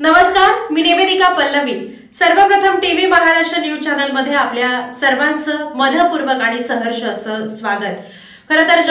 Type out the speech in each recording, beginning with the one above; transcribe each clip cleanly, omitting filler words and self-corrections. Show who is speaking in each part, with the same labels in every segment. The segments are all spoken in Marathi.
Speaker 1: नमस्कार, मी निवेदिका पल्लवी। सर्वप्रथम टीव्ही महाराष्ट्र न्यूज चॅनल मध्ये आपल्या सर्वांचं मनपूर्वक आणि सहर्ष असं स्वागत। खरं तर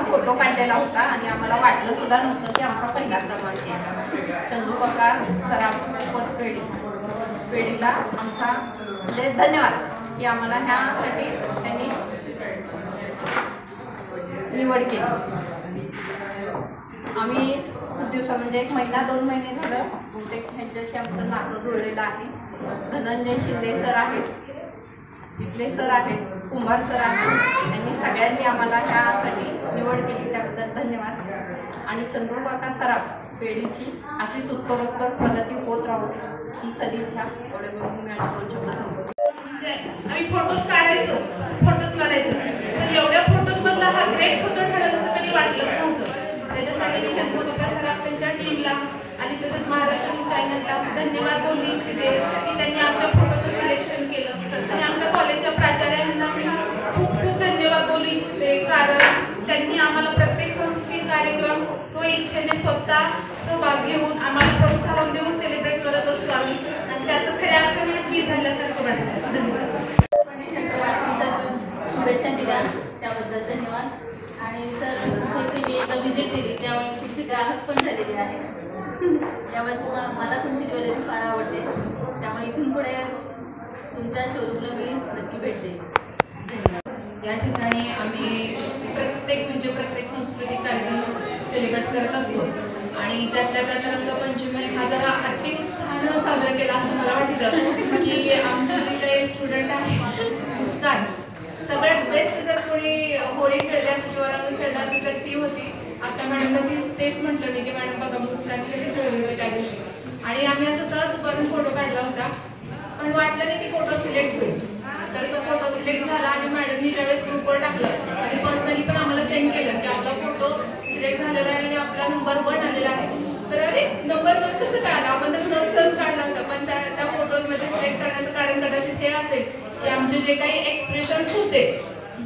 Speaker 2: फोटो काढलेला होता आणि आम्हाला वाटलं सुद्धा नव्हतं की आमचा पहिला क्रमांक आहे। चंदूकाका सराफ पेढीला आमचा म्हणजे धन्यवाद की आम्हाला ह्यासाठी त्यांनी निवड केली। आम्ही खूप दिवसा म्हणजे 1 महिना 2 महिने झालं बहुतेक ह्यांच्याशी आमचं नातं जुळलेलं आहे। धनंजय शिंदे सर आहेत, इथले सर आहेत, कुंभार सर आहेत, त्यांनी सगळ्यांनी आम्हाला ह्यासाठी निवड केली त्याबद्दल धन्यवाद। आणि चंद्रकाका सराफ पेढीची अशीच उत्तरोत्तर प्रगती होत राहू ही सदिच्छा एवढे बोलून मी 2 शब्द संपवतो।
Speaker 3: म्हणजे आम्ही फोटोज काढायचो पण एवढ्या फोटोज मधला हा ग्रेट फोटो ठरेल असं कधी वाटलंच नव्हतं। त्याच्यासाठी मी चंद्रकाका सराफ त्यांच्या टीमला आणि तसंच महाराष्ट्र चॅनलला धन्यवाद बोलू इच्छिते की त्यांनी आमच्या फोटोचं सिलेक्शन केलं आणि आमच्या कॉलेजच्या प्राचार्यांना खूप खूप धन्यवाद बोलू इच्छिते कारण त्यांनी आम्हाला प्रत्येक सांस्कृतिक कार्यक्रम स्वइच्छेने स्वतः सहभाग घेऊन आम्हाला प्रोत्साहन देऊन सेलिब्रेट करत असतो आणि त्याचं खऱ्या अर्थाने चीज झाल्यासारखं वाटतं। धन्यवाद।
Speaker 4: शुभेच्छा दिल्या त्याबद्दल धन्यवाद। आणि सर तुमची मी एकदा व्हिजिट दिली त्यामुळे तुमची ग्राहक पण झालेली आहे त्यामुळे मला तुमची ज्वेलरी फार आवडते त्यामुळे इथून पुढे तुमच्या शोरूमला मी नक्की भेट देईन। धन्यवाद।
Speaker 2: या ठिकाणी आम्ही प्रत्येक सांस्कृतिक कार्यक्रम सेलिब्रेट करत असतो आणि त्यातल्या त्यात रंगपंचमी हा जरा अति उत्साहानं साजरा केला असं मला वाटतं की आमचे जे काही स्टुडंट आहेत मुस्कान बेस्ट जर कोणी होळी खेळली असेल किंवा रंग खेळला असेल तर ती होती. आता मॅडमला तेच म्हटलं मी की मॅडम बघा पुस्तकाने कशी खेळली होती त्या दिवशी. आणि आम्ही असं सहज उभारून फोटो काढला होता, पण वाटलं नाही की फोटो सिलेक्ट होईल. तर तो फोटो सिलेक्ट झाला आणि मॅडमनी ज्यावेळेस ग्रुपवर टाकलं आणि पर्सनली पण आम्हाला सेंड केलं की आपला फोटो सिलेक्ट झालेला आहे आणि आपला नंबर 1 आलेला आहे. तर अरे नंबर 1 कसं काय आला, आपण तर सहज काढला होता. पण त्या फोटोजमध्ये सिलेक्ट करण्याचं कारण कदाचित हे असेल की आमचे जे काही एक्सप्रेशन्स होते,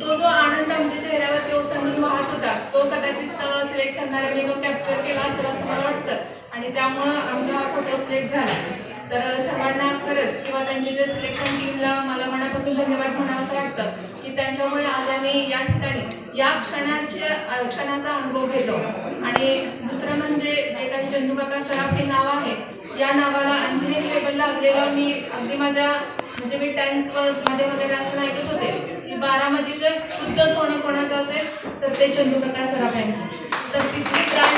Speaker 2: तो जो आनंद आमच्या चेहऱ्यावरती ओसंडून वाहत होता, तो कदाचित सिलेक्ट करणाऱ्यांनी तो कॅप्चर केला असेल असं मला वाटतं. आणि त्यामुळं आमचा हा फोटो सिलेक्ट झाला. तर सर्वांना खरंच किंवा त्यांच्या जे सिलेक्शन टीमला मला मनापासून धन्यवाद म्हणावं असं वाटतं की त्यांच्यामुळे आज आम्ही या ठिकाणी या क्षणाचा अनुभव घेतो. आणि दुसरं म्हणजे जे काही चंदूकाका सराफ हे नाव आहे, या नावाला आणखी एक लेबल लागलेलं मी अगदी माझ्या म्हणजे मी 10th मध्ये वगैरे असं ऐकत होते की बारामतीचं शुद्ध सोनं कोणाचं असेल तर ते चंदूकाका सराफ यांचं. तर तिथली ब्रांच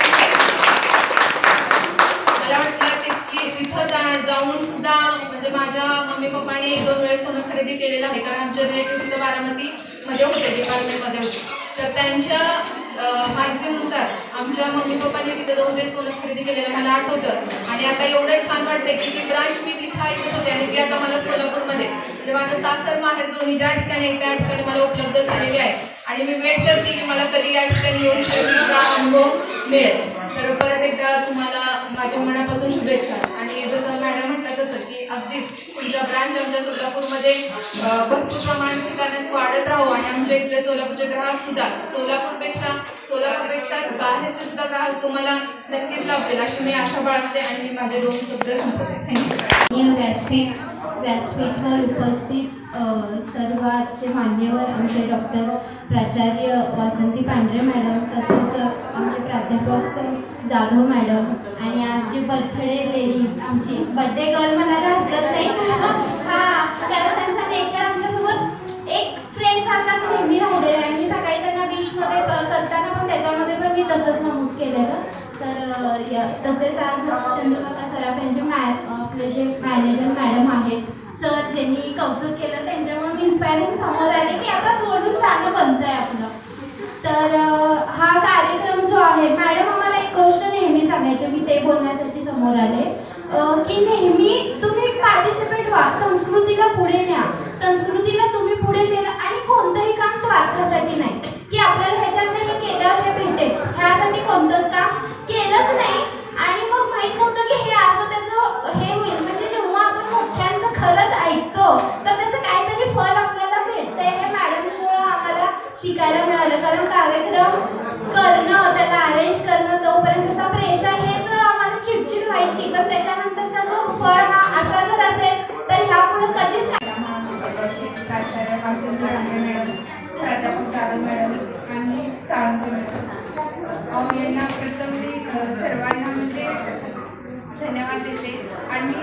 Speaker 2: मला वाटलं की तिथं जाऊन सुद्धा म्हणजे माझ्या मम्मी पप्पाने 1-2 वेळेस सोनं खरेदी केलेलं आहे, कारण आमचे रिलेटिव्ह सुद्धा बारामतीमध्ये होते, डिपार्टमेंटमध्ये होते. तर त्यांच्या माहितीनुसार आमच्या मम्मी पप्पांनी तिथे जाऊन ते सोनं खरेदी केलेलं मला आठवतं. आणि आता एवढं छान वाटतं की ती ब्रांच मी तिथं ऐकत होते आणि ती आता मला सोलापूरमध्ये म्हणजे माझं सासर माहेर दोन्ही ज्या ठिकाणी त्या ठिकाणी मला उपलब्ध झालेली आहे. आणि मी वेट करते की मला कधी या ठिकाणी येऊन खरेदीचा अनुभव मिळेल. तर परत एकदा तुम्हाला माझ्या मनापासून शुभेच्छा. आणि जसं मॅडम म्हटलं तसं की अगदीच तुमच्या ब्रांच आमच्या सोलापूरमध्ये भरपूर प्रमाणात ठिकाणात वाढत राहू आणि आमच्या इथले सोलापूरचे ग्राहक सुद्धा सोलापूरपेक्षा बाहेरचे सुद्धा ग्राहक तुम्हाला नक्कीच लाभतील अशी मी आशा बाळगते. आणि मी माझे 2 शब्द संपवते. थँक्यू.
Speaker 5: व्यासपीठावर उपस्थित सर्वांचे मान्यवर आमचे डॉक्टर प्राचार्य वासंती पांढरे मॅडम, तसेच आमचे प्राध्यापक जाधव मॅडम, आणि आज जे बर्थडे लेडीज आमची बर्थडे गर्ल म्हणायला हरकत नाही हां, कारण त्यांचा नेचर आमच्यासोबत एक फ्रेंड सारखाच नेहमी राहिलेला आहे. आणि सकाळी त्यांना विशमध्ये करताना पण त्याच्यामध्ये पण मी तसंच नमूद केलेलं. तर तसेच आज चंद्रकाका सराफ यांचे आपले जे मॅनेजर मॅडम आहेत सर, ज्यांनी कौतुक केलं, त्यांच्यामुळे मी इन्स्पायरिंग समोर आले की आता बोलून चांगलं बनतं आहे आपलं. तर हा कार्यक्रम जो आहे, मॅडम आम्हाला एक गोष्ट नेहमी सांगायची, मी ते बोलण्यासाठी समोर आले की नेहमी तुम्ही पार्टिसिपेट व्हा, संस्कृतीला पुढे न्या. संस्कृतीला तुम्ही पुढे नेलं आणि कोणतंही काम स्वार्थासाठी नाही की आपल्याला ह्याच्यात हे केल्यावर हे भेटेल ह्यासाठी कोणतंच काम केलंच नाही. आणि मग माहीत नव्हतं की हे असं त्याचं हे होईल. म्हणजे जेव्हा आपण मोठ्यांचं खरंच ऐकतो तर त्याचं काहीतरी फळ आपल्याला भेटतंय. हे मॅडममुळं आम्हाला शिकायला मिळालं. कारण कार्यक्रम करणं, त्याला अरेंज करणं, तोपर्यंतचा प्रेशर हेच आम्हाला चिडचिड व्हायची. पण त्याच्यानंतरचा जो फळ हा असा जर असेल तर ह्यापुढे कधीच
Speaker 2: प्राचार्य वासंती पांढरे मॅडम, प्राध्यापक जाधव मॅडम आणि साळुंखे मॅडम यांना प्रथम मी सर्वांना म्हणजे धन्यवाद देते. आणि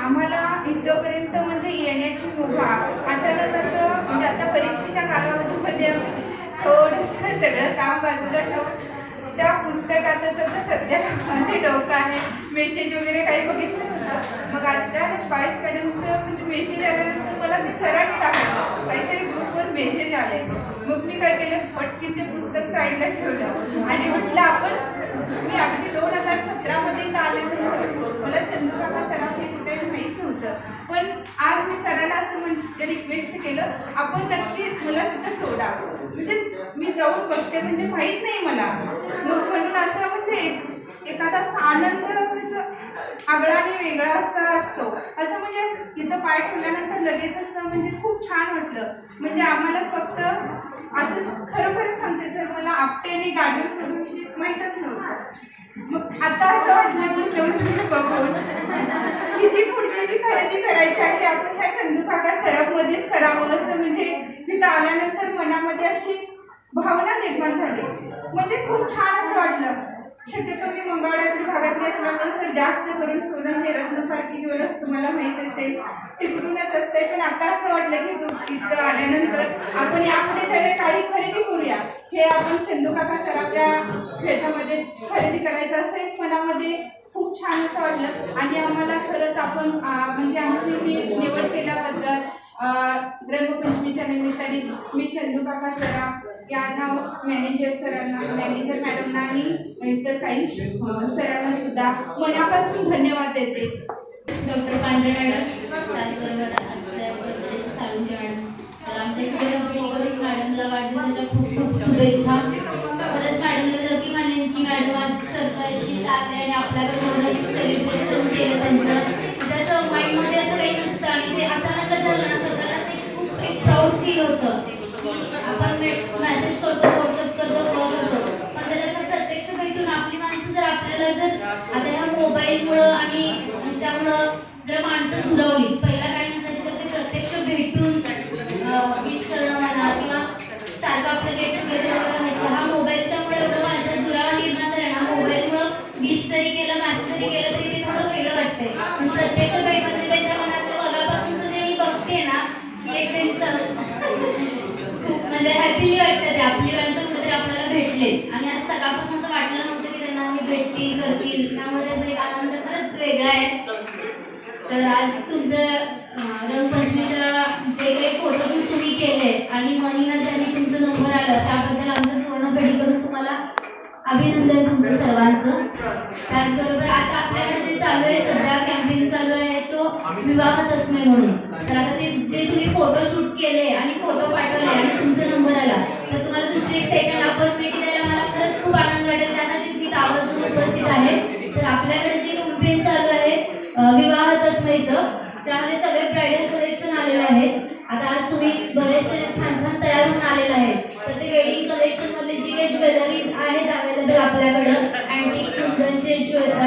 Speaker 2: आम्हाला इथपर्यंत म्हणजे येण्याची मुभा अचानक असं म्हणजे आता परीक्षेच्या कालावधीमध्ये थोडंसं सगळं काम बाजूला ठेवून त्या पुस्तकातच आता सध्या म्हणजे डोकं आहे, मेसेज वगैरे काही बघितलं नव्हतं. मग अचानक 22 मॅडमचं म्हणजे मेसेज आल्यानंतर मला ते सरांनी दाखवलं, काहीतरी ग्रुपवर मेसेज आले. मग मी काय केलं, पटकन ते पुस्तक साईडला ठेवलं आणि म्हटलं मी अगदी 2017मध्ये इथं आले होते. मला चंदूकाका सराफ हे कुठे माहीत नव्हतं. पण आज मी सरांना असं रिक्वेस्ट केलं, आपण नक्की मला तिथं सोडा, म्हणजे मी जाऊन बघते, म्हणजे माहीत नाही मला. मग म्हणून असं म्हणजे एखादा असा आनंद कसं आगळा आणि वेगळा असा असतो. असं म्हणजे इथं पाय ठेवल्यानंतर लगेच असं म्हणजे खूप छान वाटलं. म्हणजे आम्हाला फक्त असं खरोखर सांगते सर, मला आपटेने गाडी सोडून माहीतच नव्हतं. मग आता असं वाटलं की तेवढं बघून ही जी पुढची जी खरेदी करायची आहे आपण ह्या चंदूकाका सराफमध्येच करावं, असं म्हणजे तिथं आल्यानंतर मनामध्ये अशी भावना निर्माण झाली. म्हणजे खूप छान असं वाटलं. शक्यतो मी मंगळवाड्यातल्या भागातली असल्यामुळे सर जास्त करून सोनं हे रत्नपारखी ज्वेलर्स तुम्हाला माहीत असेल तिकडूनच असते. पण आता असं वाटलं की इथं आल्यानंतर आपण यापुढे ज्यावेळी काही खरेदी करूया, हे आपण चंदूकाका सराफच्या ह्याच्यामध्ये खरेदी करायचं असं एक मनामध्ये खूप छान असं वाटलं. आणि आम्हाला खरंच आपण म्हणजे आमची ही निवड केल्याबद्दल
Speaker 6: रंगपंचमीच्या निमित्ताने मी चंदू काका सराफ यांना मॅनेजर सरांना मॅनेजर मॅडमना आणि इतर काही सरांना सुद्धा मनापासून धन्यवाद देते.
Speaker 5: डॉक्टर पांढरे मॅडम, त्याचबरोबर साळुंखे मॅडम, तर आमच्या मॅडमला वाढदिवसाच्या खूप खूप शुभेच्छा. खरंच मॅडमला लकी मानेन की मॅडम आज सरकारची ताज आहे आणि आपल्याकडे सेलिब्रेशन केलं त्याचं माइंडमध्ये असं काही नसतं आणि ते अचानकच झालं ना स्वतःला खूप एक प्राऊड फील होतं की आपण मेसेज करतो, व्हॉट्सअप करतो, कॉल करतो, पण त्याच्यापेक्षा प्रत्यक्ष भेटून आपली माणसं जर आपल्याला जर आता ह्या मोबाईलमुळं आणि त्यामुळं जर माणसं दुरावली, पहिला काही नसायचं तर ते प्रत्यक्ष भेटून विश करणं म्हणा किंवा सारखं आपलं गेट टुगेदर करायचं, हा मोबाईलच्यामुळे एवढं माणसं दुरावा निर्माण झाला ना. मोबाईलमुळं विश तरी केलं, मेसेज तरी केलं तरी ते थोडं वेगळं वाटतंय, पण प्रत्यक्ष भेटून त्यांच्या मनातलं मगापासूनचं जे मी बघते ना की एक त्यांचं खूप म्हणजे हॅपीली वाटतं ते आपली माणसं कुठेतरी आपल्याला भेटले आणि असं सकाळपासून असं वाटलं नव्हतं की त्यांना आम्ही भेटतील करतील, त्यामुळे त्याचा एक आनंद खरंच वेगळा आहे. तर आज तुमचं रंगपंचमीचा जे काही फोटोशूट तुम्ही केले आणि मनीनं ज्यांनी तुमचा नंबर आला त्याबद्दल आमचं पूर्ण करून तुम्हाला अभिनंदन तुमचं सर्वांचं. त्याचबरोबर आता आपल्याकडे जे चालू आहे सध्या कॅम्पेन चालू आहे तो विवाह तस्मै म्हणून. तर आता ते जे तुम्ही फोटोशूट केले आणि फोटो पाठवले आणि तुमचा नंबर आला तर तुम्हाला दुसरी एक सेकंड ऑपॉर्च्युनिटी द्यायला मला खरंच खूप आनंद वाटेल. त्यासाठी मी आवर्जून उपस्थित आहे. तर आपल्याकडे जे कॅम्पेन चालू आहे विवाह तस्मैचं, त्यामध्ये सगळे ब्रायडल कलेक्शन आलेले आहेत. आता आज तुम्ही बरेचसे छान छान तयार होऊन आलेले आहेत. तर ते वेडिंग कलेक्शन मधले जी काही ज्वेलरीज आहेत अवेलेबल आपल्याकडं, अँटिक कुंदनचे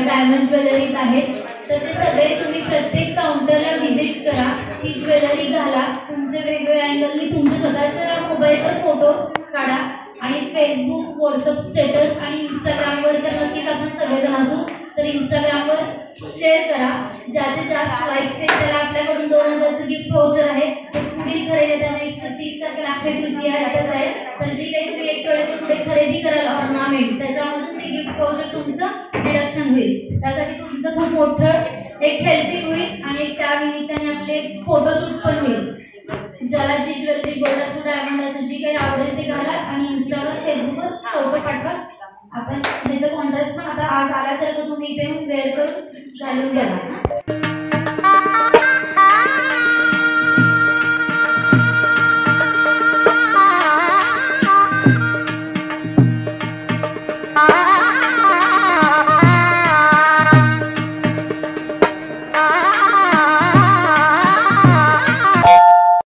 Speaker 5: डायमंड ज्वेलरीज आहेत, तर ते सगळे तुम्ही प्रत्येक काउंटरला व्हिजिट करा, ती ज्वेलरी घाला, तुमचे वेगवेगळ्या अँगलनी तुमच्या स्वतःच्या मोबाईलवर फोटो काढा आणि फेसबुक, व्हॉट्सअप स्टेटस आणि इंस्टाग्रामवर तर नक्कीच आपण सगळेजण असू तर इंस्टाग्रामवर शेअर करा. ज्याचे जास्त लाईक्स आहेत त्याला आपल्याकडून 2000चं गिफ्ट व्हाउचर आहे. ते पुढील खरेदी आता नेक्स्ट 30 तारखेला अक्षय तृतीया आहे. तर जे काही तुम्ही 1 तोळ्याच्या पुढे खरेदी कराल ऑर्नामेंट, त्याच्यामधून ते गिफ्ट व्हाउचर तुमचं डिडक्शन होईल. त्यासाठी तुमचं खूप मोठं एक हेल्पिंग होईल आणि त्या निमित्ताने आपले फोटोशूट पण होईल. ज्याला जी ज्वेलरी, गोल्ड असो, डायमंड असो, जी काही आवडेल ते घाला आणि इंस्टावर फेसबुकवर फोटो पाठवा. आपण त्याचं कॉन्ट्रास्ट पण आता आज आल्यासारखं तुम्ही इथे वेअर करून घालून बघा.